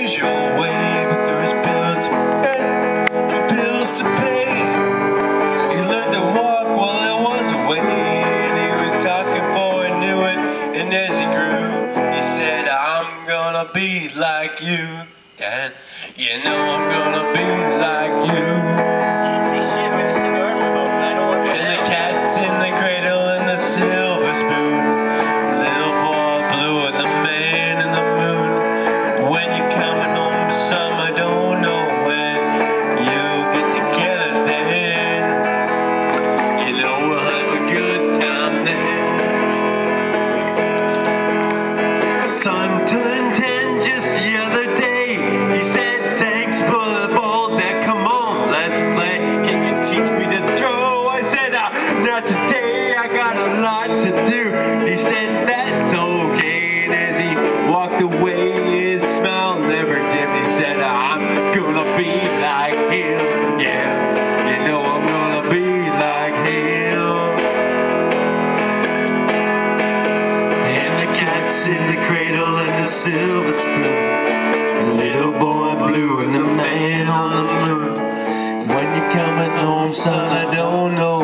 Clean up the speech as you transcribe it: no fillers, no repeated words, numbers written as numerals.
usual way, but there's bills to pay, bills to pay. He learned to walk while I was away, and he was talking before I knew it. And as he grew, he said, I'm gonna be like you, Dad. You know I'm gonna be like you. Can't see shit with a cigar in my mouth, but I don't want to. And the cat's in the cradle and the silver spoon, little boy blue and the man in the moon. When you're coming home, son, I don't know when you'll get together then. You know we'll have a good time then. Son turned 10 just the other day. He said, thanks for the ball, Dad, come on, let's play. Can you teach me to throw? I said, not today, I got a lot to do. He said, that's okay. And as he walked away, his smile never dimmed. He said, I'm gonna be like him. Yeah, you know I'm gonna be like him. And the cat's in the cradle and the silver spoon, little boy blue and the man on the moon. When you're coming home, son, I don't know